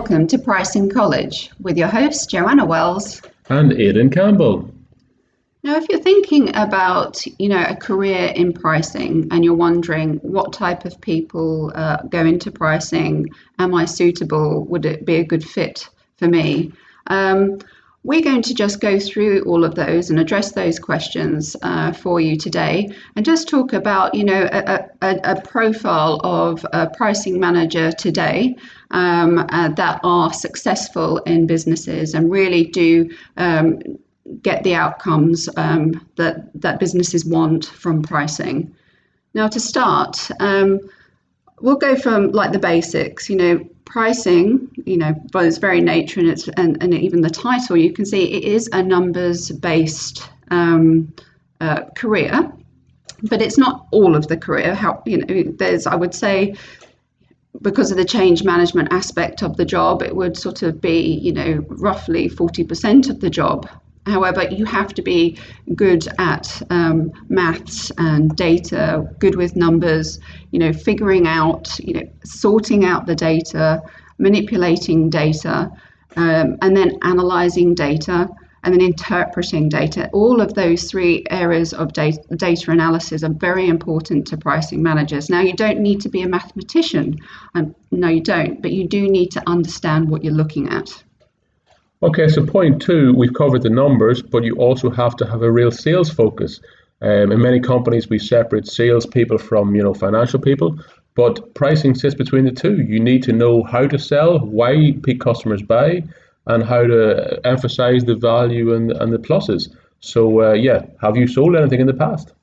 welcome to Pricing College with your hosts Joanna Wells and Aidan Campbell. Now, if you're thinking about, a career in pricing and you're wondering what type of people go into pricing, am I suitable? Would it be a good fit for me? We're going to just go through all of those and address those questions for you today, and just talk about, a profile of a pricing manager today that are successful in businesses and really do get the outcomes that businesses want from pricing. Now, to start, we'll go from the basics. Pricing, by its very nature and even the title, you can see it is a numbers-based career, but it's not all of the career. There's, I would say, because of the change management aspect of the job, it would sort of be, roughly 40% of the job. However, you have to be good at maths and data, good with numbers, figuring out, sorting out the data, manipulating data, and then analysing data, and then interpreting data. All of those three areas of data analysis are very important to pricing managers. Now, you don't need to be a mathematician. No, you don't, but you do need to understand what you're looking at. Okay, so point two, we've covered the numbers, but you also have to have a real sales focus. In many companies, we separate salespeople from, financial people, but pricing sits between the two. You need to know how to sell, why customers buy, and how to emphasize the value and the pluses. So, have you sold anything in the past?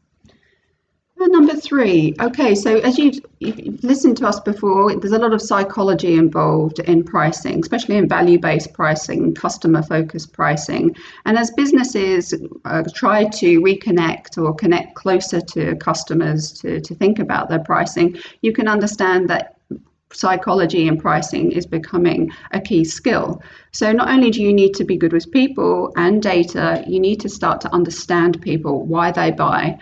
Number three. Okay, so as you've listened to us before, there's a lot of psychology involved in pricing, especially in value-based pricing, customer-focused pricing. And as businesses try to reconnect or connect closer to customers to think about their pricing, you can understand that psychology in pricing is becoming a key skill. So not only do you need to be good with people and data, you need to start to understand people, why they buy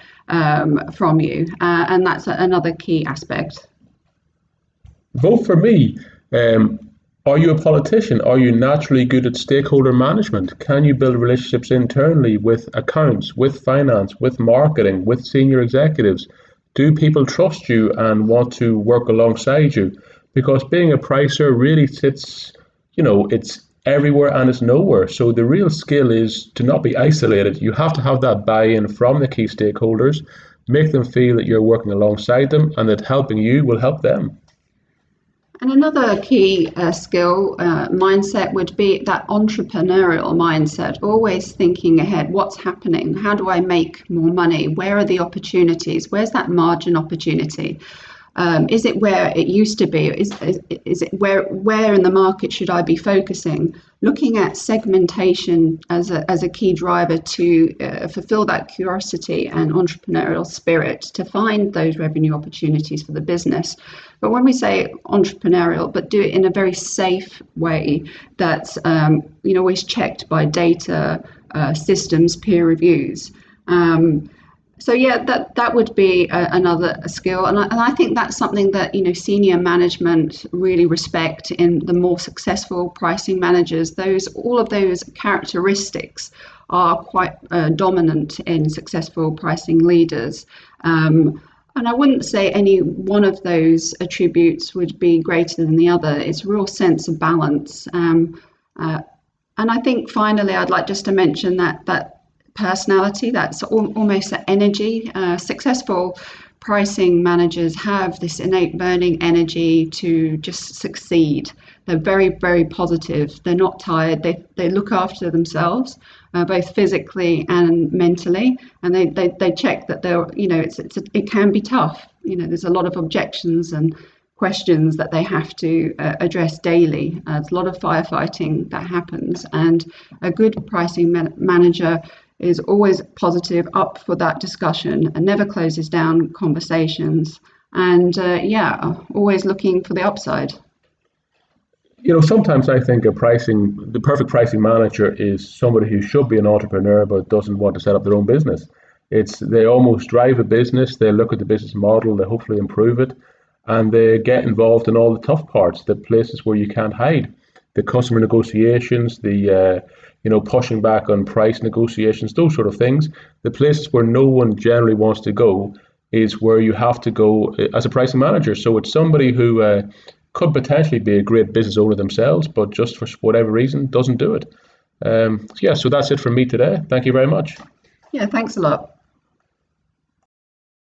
from you, and that's another key aspect. Vote for me. Are you a politician? Are you naturally good at stakeholder management? Can you build relationships internally with accounts, with finance, with marketing, with senior executives? Do people trust you and want to work alongside you? Because being a pricer really sits, it's everywhere and it's nowhere. So the real skill is to not be isolated. You have to have that buy-in from the key stakeholders, make them feel that you're working alongside them and that helping you will help them. And another key skill mindset would be that entrepreneurial mindset, always thinking ahead. What's happening? How do I make more money? Where are the opportunities? Where's that margin opportunity? Is it where it used to be? Is it where in the market should I be focusing? Looking at segmentation as a key driver to fulfill that curiosity and entrepreneurial spirit to find those revenue opportunities for the business. But when we say entrepreneurial, but do it in a very safe way that's always checked by data, systems, peer reviews. So that would be another skill, and I think that's something that senior management really respect in the more successful pricing managers. All of those characteristics are quite dominant in successful pricing leaders, and I wouldn't say any one of those attributes would be greater than the other. It's a real sense of balance, and I think finally I'd like just to mention that personality, that's almost an energy. Successful pricing managers have this innate burning energy to just succeed. They're very, very positive. They're not tired. They look after themselves, both physically and mentally, and they check that it can be tough. There's a lot of objections and questions that they have to address daily. There's a lot of firefighting that happens, and a good pricing manager is always positive, up for that discussion, and never closes down conversations, and always looking for the upside. Sometimes I think the perfect pricing manager is somebody who should be an entrepreneur but doesn't want to set up their own business. They almost drive a business, they look at the business model, they hopefully improve it, and they get involved in all the tough parts, the places where you can't hide. the customer negotiations, the pushing back on price negotiations, those sort of things. The places where no one generally wants to go is where you have to go as a pricing manager. So it's somebody who could potentially be a great business owner themselves, but just for whatever reason doesn't do it. So that's it from me today. Thank you very much. Yeah, thanks a lot.